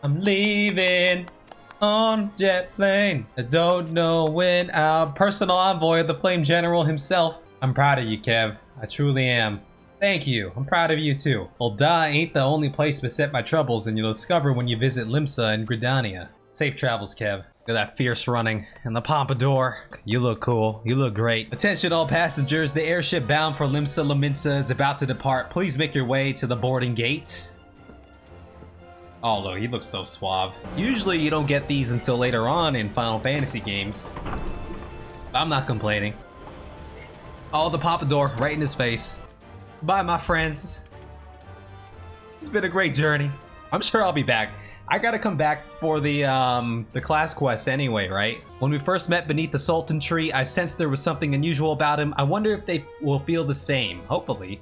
I'm leaving on jet plane. I don't know when. Our personal envoy of the Flame General himself. I'm proud of you, Kev. I truly am. Thank you. I'm proud of you too. Well, ain't the only place beset by troubles, and you'll discover when you visit Limsa and Gridania. Safe travels, Kev. Look at that fierce running and the pompadour. You look cool. You look great. Attention all passengers. The airship bound for Limsa Lominsa is about to depart. Please make your way to the boarding gate. Oh, look, he looks so suave. Usually you don't get these until later on in Final Fantasy games. I'm not complaining. Oh, the pompadour right in his face. Bye, my friends. It's been a great journey. I'm sure I'll be back. I gotta come back for the class quest anyway, right? When we first met beneath the Sultan tree, I sensed there was something unusual about him. I wonder if they will feel the same. Hopefully.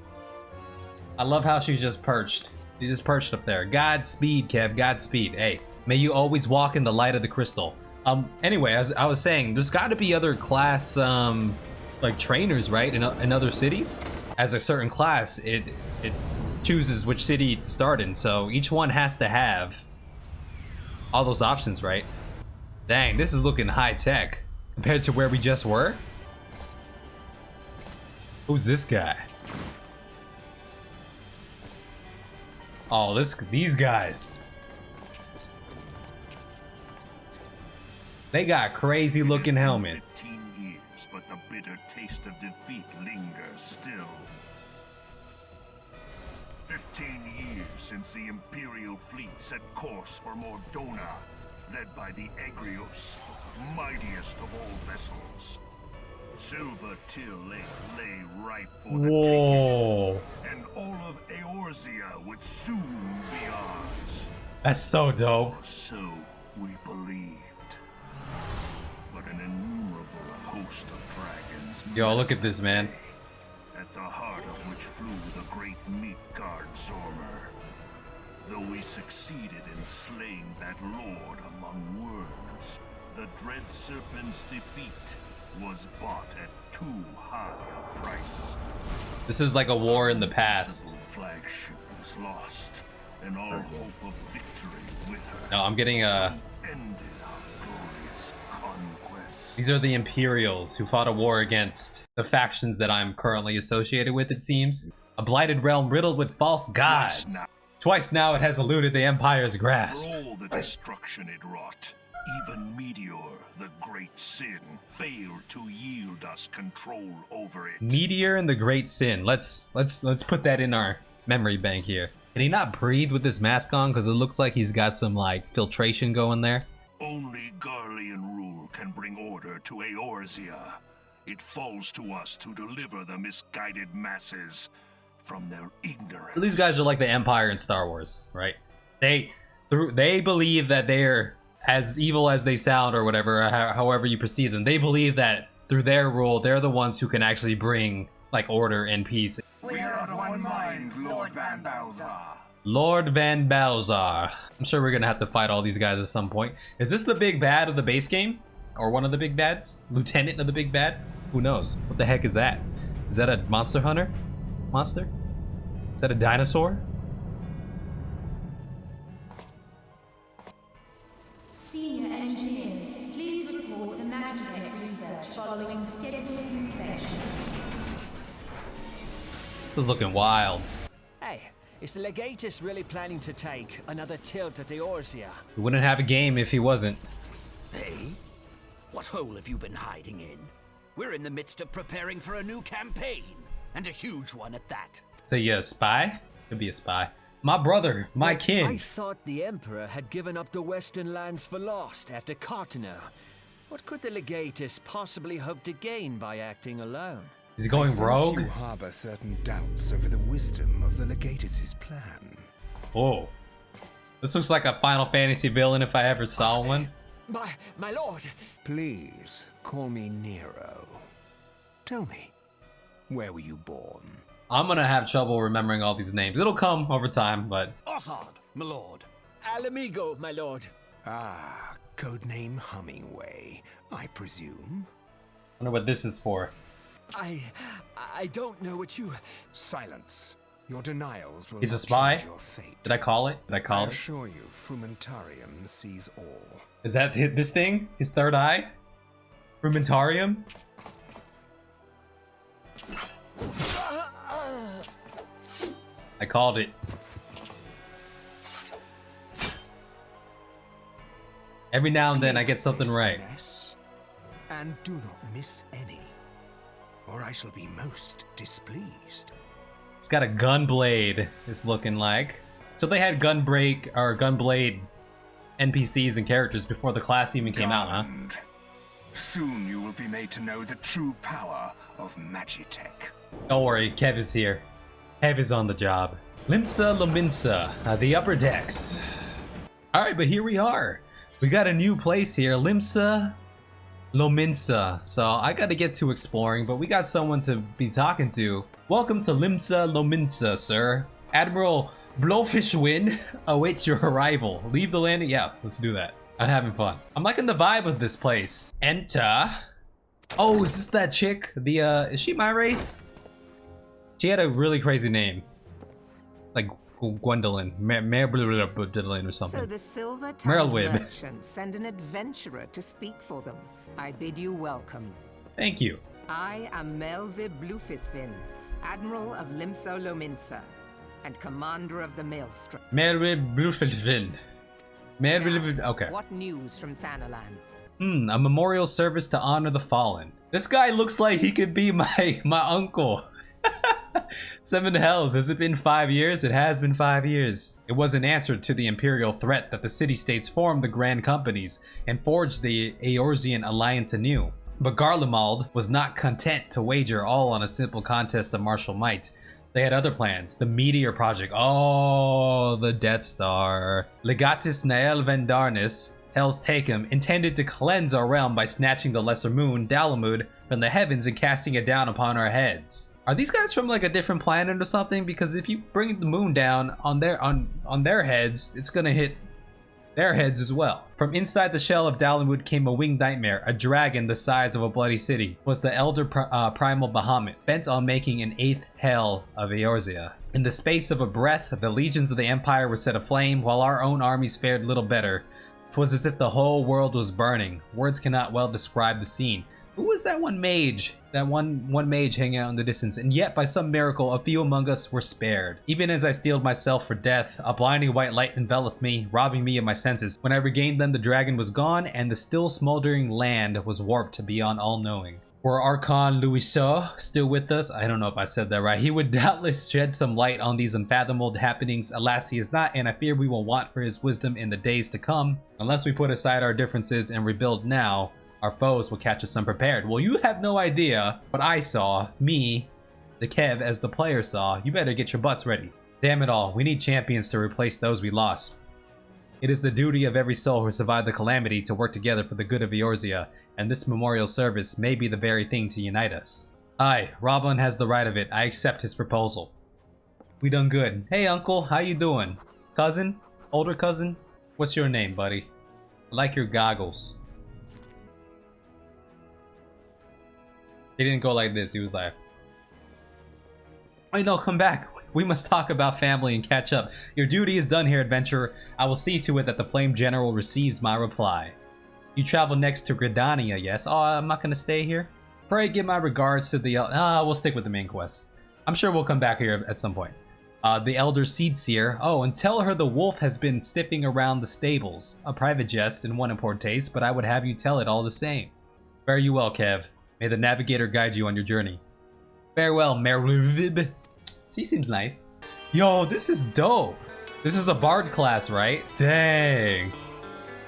I love how she's just perched. She just perched up there. Godspeed, Kev. Godspeed. Hey, may you always walk in the light of the crystal. Anyway, as I was saying, there's got to be other class like trainers, right? In other cities. As a certain class, it chooses which city to start in. So each one has to have all those options, right? Dang, this is looking high tech compared to where we just were. Who's this guy? Oh, these guys. They got crazy looking helmets. 15 years, but the bitter taste of defeat lingers still. 15 years since the Imperial fleet set course for Mordona, led by the Egrios, mightiest of all vessels. Silver Till lay ripe for the taking, and all of Eorzea would soon be ours. That's so dope. Or so we believed. But an innumerable host of dragons. Yo, look at this, man. At the heart of which flew the great Midgard Zormer. Though we succeeded in slaying that lord among worlds, the dread serpent's defeat was bought at too high a price. This is like a war in the past. The flagship is lost, and all hope of victory with her. No, I'm getting a... Ended our glorious conquest. These are the Imperials who fought a war against the factions that I'm currently associated with, it seems. A blighted realm riddled with false gods. Twice now it has eluded the Empire's grasp. For all the destruction it wrought, even Meteor, the great sin, failed to yield us control over it. Meteor and the Great Sin. Let's put that in our memory bank here. Can he not breathe with this mask on? Because it looks like he's got some like filtration going there. Only Garlean rule can bring order to Eorzea. It falls to us to deliver the misguided masses from their ignorance. These guys are like the Empire in Star Wars, right? They believe that they're as evil as they sound, or whatever, however you perceive them. They believe that through their rule, they're the ones who can actually bring like order and peace. We are of one mind, Lord Van Balzar. Lord Van Balzar. I'm sure we're gonna have to fight all these guys at some point. Is this the big bad of the base game? Or one of the big bads? Lieutenant of the big bad? Who knows? What the heck is that? Is that a monster hunter? Monster? Is that a dinosaur? Senior engineers, please report to Magitech research following scheduled inspection. This is looking wild. Hey, is the Legatus really planning to take another tilt at Eorzea? We wouldn't have a game if he wasn't. Hey? What hole have you been hiding in? We're in the midst of preparing for a new campaign, and a huge one at that. So you a spy? Could be a spy. My brother, my kin. I thought the Emperor had given up the Western lands for lost after Cartano. What could the Legatus possibly hope to gain by acting alone? Is he going rogue? You harbor certain doubts over the wisdom of the Legatus' plan. Oh. This looks like a Final Fantasy villain if I ever saw one. My lord! Please, call me Nero. Tell me, where were you born? I'm gonna have trouble remembering all these names. It'll come over time, but... Othard, my lord. Alamigo, my lord. Ah, codename Hummingway, I presume? I wonder what this is for. I don't know what you... Silence. Your denials will He's a not spy? change your fate. Did I call it? Did I call I it? assure you, Frumentarium sees all. Is that this thing? His third eye? Frumentarium? I called it. Every now and then I get something This right. mess, and do not miss any, or I shall be most displeased. It's got a gun blade, it's looking like. So they had gunblade NPCs and characters before the class even came out, huh? Garland. Soon you will be made to know the true power of Magitech. Don't worry, Kev is here. Kev is on the job. Limsa Lominsa, the upper decks. Alright, but here we are. We got a new place here, Limsa Lominsa. So I gotta get to exploring, but we got someone to be talking to. Welcome to Limsa Lominsa, sir. Admiral Blowfishwind awaits your arrival. Leave the landing. Yeah, let's do that. I'm having fun. I'm liking the vibe of this place. Enter. Oh, is this that chick? Is she my race? She had a really crazy name. Like Gwendolyn. Merlwyb or something. So the silver Merlwyb. merchants send an adventurer to speak for them. I bid you welcome. Thank you. I am Merlwyb Blufisvin, Admiral of Limsa Lominsa, and Commander of the Maelstrom. Merlwyb Blufisvin. Merlwyb. Okay. What news from Thanalan? A memorial service to honor the fallen. This guy looks like he could be my uncle. Seven Hells. Has it been 5 years? It has been 5 years. It was an answer to the imperial threat that the city-states formed the grand companies and forged the Eorzean alliance anew. But Garlemald was not content to wager all on a simple contest of martial might. They had other plans. The Meteor Project. Oh, the Death Star. Legatus Nael Vendarnis, Hell's Takem, intended to cleanse our realm by snatching the lesser moon, Dalamud, from the heavens and casting it down upon our heads. Are these guys from like a different planet or something? Because if you bring the moon down on their heads, it's gonna hit their heads as well. From inside the shell of Dalamud came a winged nightmare, a dragon the size of a bloody city. It was the elder primal Bahamut, bent on making an 8th hell of Eorzea. In the space of a breath, the legions of the Empire were set aflame, while our own armies fared little better. 'Twas as if the whole world was burning. Words cannot well describe the scene. Who was that one mage? That one mage hanging out in the distance, and yet by some miracle a few among us were spared. Even as I steeled myself for death, a blinding white light enveloped me, robbing me of my senses. When I regained them, the dragon was gone, and the still smoldering land was warped beyond all knowing. Were Archon Louiseau still with us? I don't know if I said that right. He would doubtless shed some light on these unfathomable happenings. Alas, he is not, and I fear we will want for his wisdom in the days to come. Unless we put aside our differences and rebuild now, our foes will catch us unprepared. Well, you have no idea what I saw, me, the Kev, as the player saw. You better get your butts ready. Damn it all, we need champions to replace those we lost. It is the duty of every soul who survived the calamity to work together for the good of Eorzea, and this memorial service may be the very thing to unite us. Aye, Robin has the right of it. I accept his proposal. We done good. Hey uncle, how you doing? Cousin? Older cousin? What's your name, buddy? I like your goggles. He didn't go like this. He was like, "Wait, no, come back. We must talk about family and catch up. Your duty is done here, adventurer. I will see to it that the Flame General receives my reply. You travel next to Gridania, yes? Oh, I'm not going to stay here? Pray give my regards to the... we'll stick with the main quest. I'm sure we'll come back here at some point. The Elder Seedseer. Oh, and tell her the wolf has been sniffing around the stables. A private jest and one in poor taste, but I would have you tell it all the same. Fare you well, Kev. May the navigator guide you on your journey. Farewell, Merlwyb. She seems nice. Yo, this is dope. This is a bard class, right? Dang.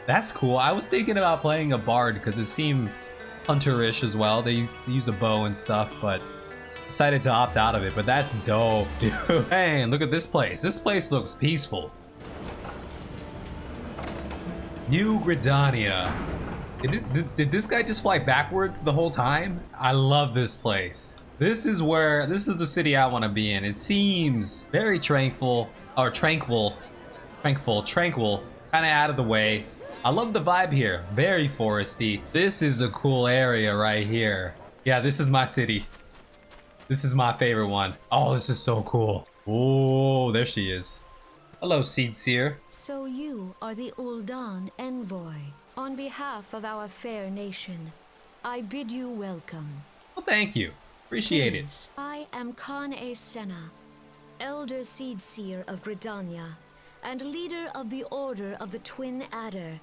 That's cool. I was thinking about playing a bard because it seemed hunterish as well. They use a bow and stuff, but decided to opt out of it. But that's dope, dude. Man, look at this place. This place looks peaceful. New Gridania. Did this guy just fly backwards the whole time? I love this place. This is the city I want to be in. It seems very tranquil, kind of out of the way. I love the vibe here. Very foresty. This is a cool area right here. Yeah, this is my city. This is my favorite one. Oh, this is so cool. Oh, there she is. Hello, Seed Seer. So you are the Ul'dan envoy. On behalf of our fair nation, I bid you welcome. Well, thank you. Appreciate it. Please, I am Kan-E-Senna, Elder Seed Seer of Gridania, and leader of the Order of the Twin Adder,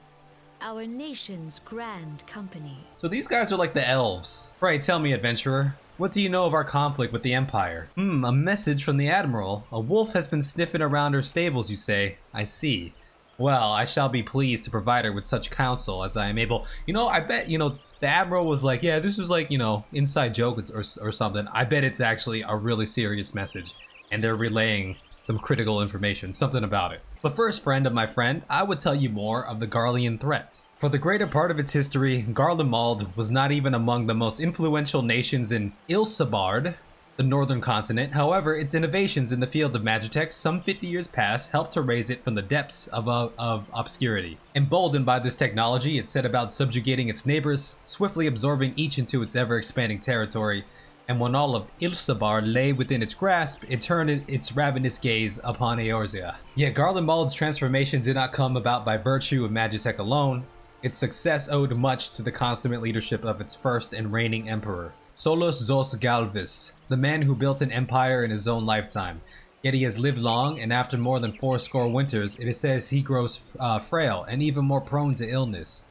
our nation's grand company. So these guys are like the elves. Right, tell me, adventurer. What do you know of our conflict with the Empire? A message from the Admiral. A wolf has been sniffing around her stables, you say. I see. Well, I shall be pleased to provide her with such counsel as I am able. You know, I bet, you know, the Admiral was like, yeah, this was like, you know, inside joke or something. I bet it's actually a really serious message, and they're relaying some critical information, something about it. But first, friend of my friend, I would tell you more of the Garlean threats. For the greater part of its history, Garlemald was not even among the most influential nations in Ilsabard, the northern continent. However, its innovations in the field of Magitech some 50 years past helped to raise it from the depths of obscurity. Emboldened by this technology, it set about subjugating its neighbors, swiftly absorbing each into its ever-expanding territory, and when all of Ilsabar lay within its grasp, it turned its ravenous gaze upon Eorzea. Yet Garlemald's transformation did not come about by virtue of Magitech alone. Its success owed much to the consummate leadership of its first and reigning emperor, Solos Zos Galvis, the man who built an empire in his own lifetime. Yet he has lived long, and after more than 80 winters, it is said he grows frail and even more prone to illness.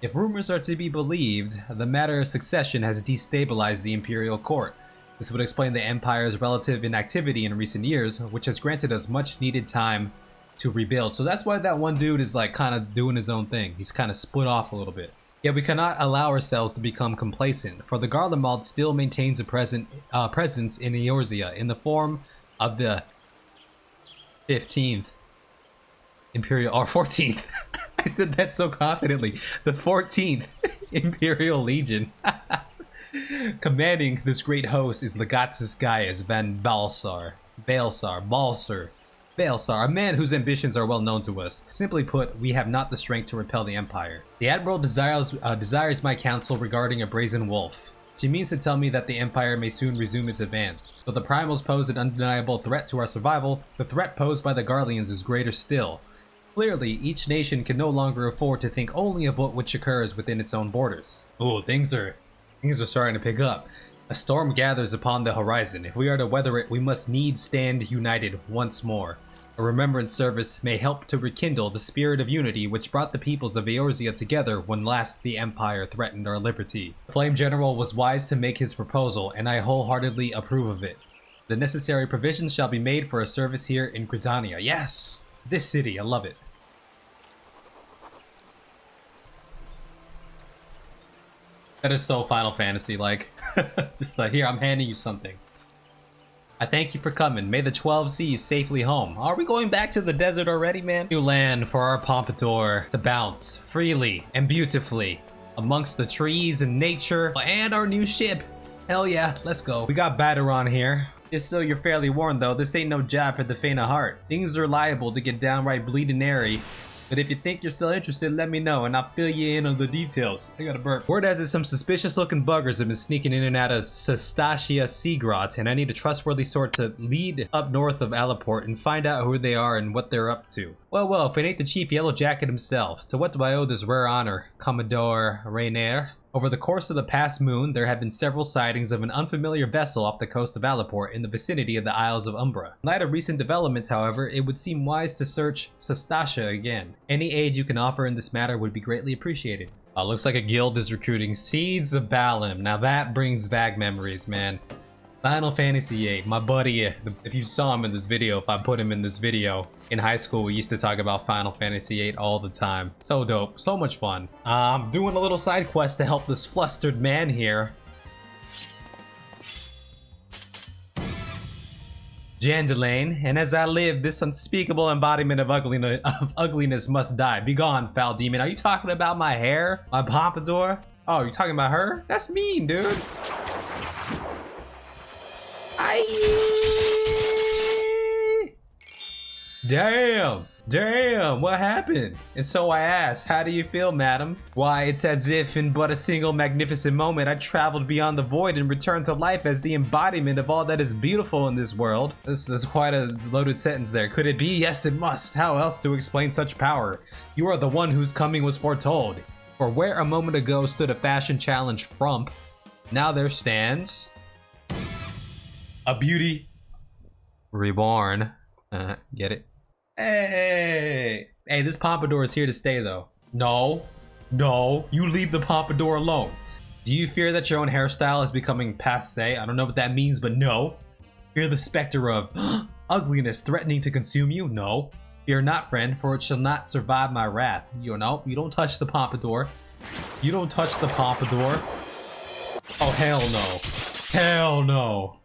If rumors are to be believed, the matter of succession has destabilized the imperial court. This would explain the empire's relative inactivity in recent years, which has granted us much needed time to rebuild. So that's why that one dude is like kind of doing his own thing. He's kind of split off a little bit. Yet we cannot allow ourselves to become complacent, for the Garlemald still maintains a presence in Eorzea in the form of the 15th Imperial, or 14th. I said that so confidently. The 14th Imperial Legion. Commanding this great host is Legatus Gaius van Balsar, a man whose ambitions are well known to us. Simply put, we have not the strength to repel the Empire. The Admiral desires my counsel regarding a brazen wolf. She means to tell me that the Empire may soon resume its advance. Though the Primals pose an undeniable threat to our survival, the threat posed by the Garleans is greater still. Clearly, each nation can no longer afford to think only of what which occurs within its own borders. Ooh, things are starting to pick up. A storm gathers upon the horizon. If we are to weather it, we must needs stand united once more. A remembrance service may help to rekindle the spirit of unity which brought the peoples of Eorzea together when last the Empire threatened our liberty. The Flame General was wise to make his proposal, and I wholeheartedly approve of it. The necessary provisions shall be made for a service here in Gridania. Yes! This city, I love it. That is so Final Fantasy, like, just like, here, I'm handing you something. I thank you for coming. May the 12 seas safely home. Are we going back to the desert already, man? New land for our Pompadour to bounce freely and beautifully amongst the trees and nature and our new ship. Hell yeah, let's go. We got Baderon here. Just so you're fairly warned though, this ain't no job for the faint of heart. Things are liable to get downright bleeding airy. But if you think you're still interested, let me know and I'll fill you in on the details. I got a burp. Word has it some suspicious looking buggers have been sneaking in and out of Sestacia Seagrot, and I need a trustworthy sort to lead up north of Alaport and find out who they are and what they're up to. Well, if it ain't the Chief Yellow Jacket himself, to what do I owe this rare honor, Commodore Rainier? Over the course of the past moon, there have been several sightings of an unfamiliar vessel off the coast of Alaport in the vicinity of the Isles of Umbra. In light of recent developments, however, it would seem wise to search Sestacia again. Any aid you can offer in this matter would be greatly appreciated. Looks like a guild is recruiting Seeds of Balim. Now that brings back memories, man. Final Fantasy VIII, my buddy, if you saw him in this video, if I put him in this video, in high school we used to talk about Final Fantasy VIII all the time. So dope, so much fun. I'm doing a little side quest to help this flustered man here. Jandelaine, and as I live, this unspeakable embodiment of ugliness must die. Begone, foul demon. Are you talking about my hair? My pompadour? Oh, you're talking about her? That's mean, dude. Damn, what happened? And so I asked, how do you feel, madam? Why, it's as if in but a single magnificent moment I traveled beyond the void and returned to life as the embodiment of all that is beautiful in this world. This is quite a loaded sentence there. Could it be? Yes, it must. How else to explain such power? You are the one whose coming was foretold. For where a moment ago stood a fashion challenge frump, now there stands a beauty reborn. Get it? Hey, this pompadour is here to stay though. No, you leave the pompadour alone. Do you fear that your own hairstyle is becoming passé? I don't know what that means, but no. Fear the specter of ugliness threatening to consume you? No. Fear not, friend, for it shall not survive my wrath. You know, you don't touch the pompadour. You don't touch the pompadour. Oh, hell no. Hell no.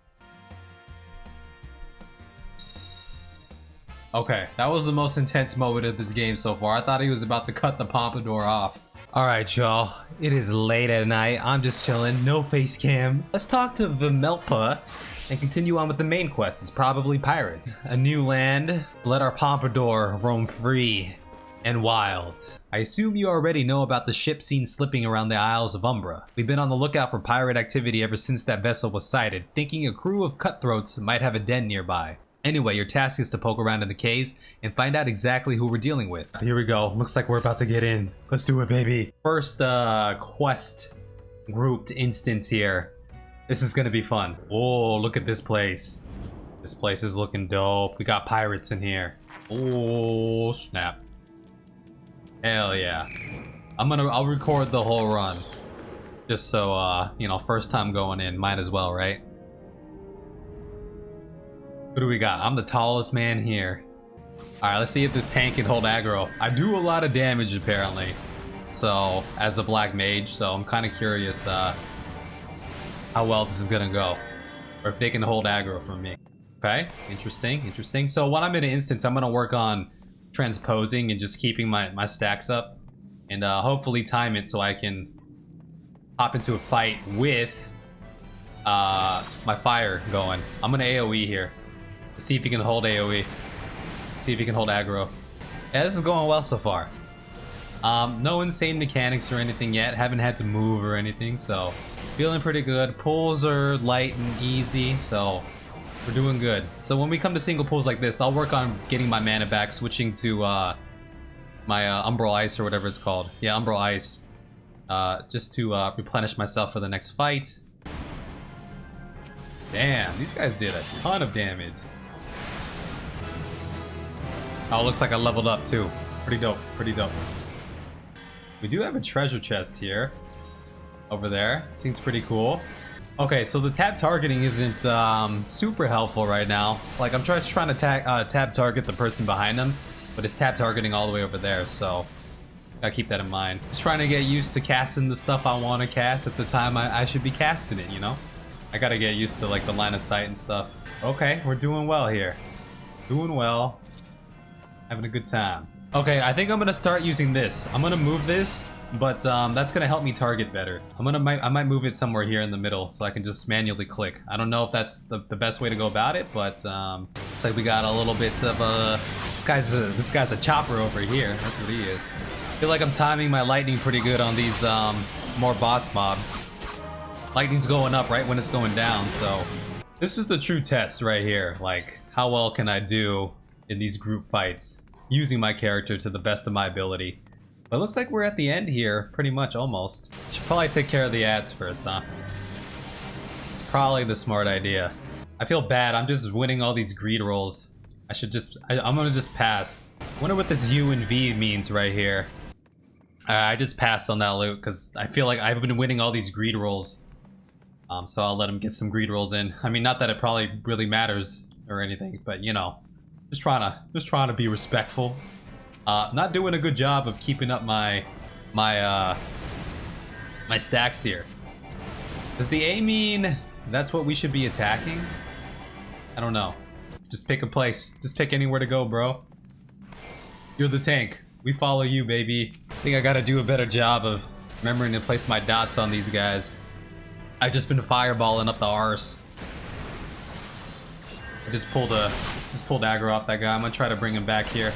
Okay, that was the most intense moment of this game so far. I thought he was about to cut the pompadour off. Alright, y'all. It is late at night. I'm just chilling. No face cam. Let's talk to Vimelpa and continue on with the main quest. It's probably pirates. A new land. Let our pompadour roam free and wild. I assume you already know about the ship seen slipping around the Isles of Umbra. We've been on the lookout for pirate activity ever since that vessel was sighted, thinking a crew of cutthroats might have a den nearby. Anyway, your task is to poke around in the caves and find out exactly who we're dealing with. Here we go. Looks like we're about to get in. Let's do it, baby. First quest grouped instance here. This is gonna be fun. Oh, look at this place. This place is looking dope. We got pirates in here. Oh, snap. Hell yeah. I'll record the whole run. Just so, you know, first time going in, might as well, right? What do we got? I'm the tallest man here. Alright, let's see if this tank can hold aggro. I do a lot of damage apparently. So, as a black mage, so I'm kind of curious how well this is gonna go. Or if they can hold aggro from me. Okay, interesting. So when I'm in an instance, I'm gonna work on transposing and just keeping my stacks up. And hopefully time it so I can hop into a fight with my fire going. I'm gonna AoE here. Let's see if he can hold AoE. See if he can hold aggro. Yeah, this is going well so far. No insane mechanics or anything yet. Haven't had to move or anything, so feeling pretty good. Pulls are light and easy, so we're doing good. So when we come to single pulls like this, I'll work on getting my mana back, switching to my Umbral Ice or whatever it's called. Yeah, Umbral Ice. Just to replenish myself for the next fight. Damn, these guys did a ton of damage. Oh, looks like I leveled up too. Pretty dope, pretty dope. We do have a treasure chest here. Over there. Seems pretty cool. Okay, so the tab targeting isn't super helpful right now. Like, I'm trying to tab target the person behind them, but it's tab targeting all the way over there, so gotta keep that in mind. Just trying to get used to casting the stuff I want to cast at the time I should be casting it, you know? I gotta get used to, like, the line of sight and stuff. Okay, we're doing well here. Doing well. Having a good time. Okay, I think I'm gonna start using this. I'm gonna move this, but that's gonna help me target better. I might move it somewhere here in the middle so I can just manually click. I don't know if that's the best way to go about it, but looks like we got a little bit of a... This guy's a chopper over here. That's what he is. I feel like I'm timing my lightning pretty good on these more boss mobs. Lightning's going up right when it's going down, so... This is the true test right here. Like, how well can I do in these group fights using my character to the best of my ability. But it looks like we're at the end here, pretty much, almost. Should probably take care of the ads first, huh? It's probably the smart idea. I feel bad, I'm just winning all these greed rolls. I'm gonna just pass. Wonder what this U and V means right here. I just passed on that loot because I feel like I've been winning all these greed rolls. So I'll let him get some greed rolls in. I mean, not that it probably really matters or anything, but you know. Just trying to be respectful. Not doing a good job of keeping up my stacks here. Does the A mean that's what we should be attacking? I don't know. Just pick a place. Just pick anywhere to go, bro. You're the tank. We follow you, baby. I think I gotta do a better job of remembering to place my dots on these guys. I've just been fireballing up the arse. I just pulled a Let's just pull aggro off that guy. I'm gonna try to bring him back here.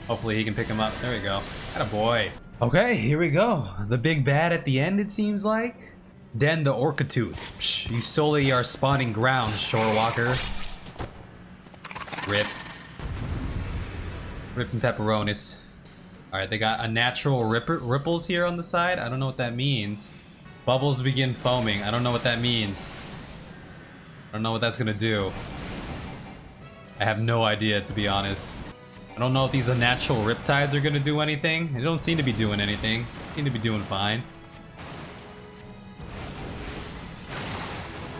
Hopefully he can pick him up. There we go. Attaboy. Okay, here we go. The big bad at the end, it seems like. Den the Orcatooth. Psh, you solely are spawning grounds, Shorewalker. Rip. Rip and pepperonis. Alright, they got a natural ripples here on the side. I don't know what that means. Bubbles begin foaming. I don't know what that means. I don't know what that's gonna do. I have no idea, to be honest. I don't know if these unnatural riptides are gonna do anything. They don't seem to be doing anything. They seem to be doing fine.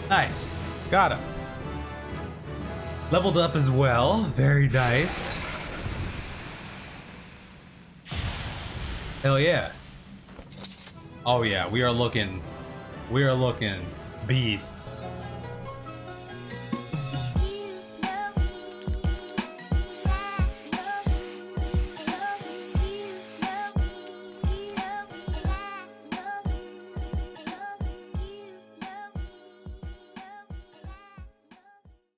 Nice. Got him. Leveled up as well. Very nice. Hell yeah. Oh yeah, we are looking beast.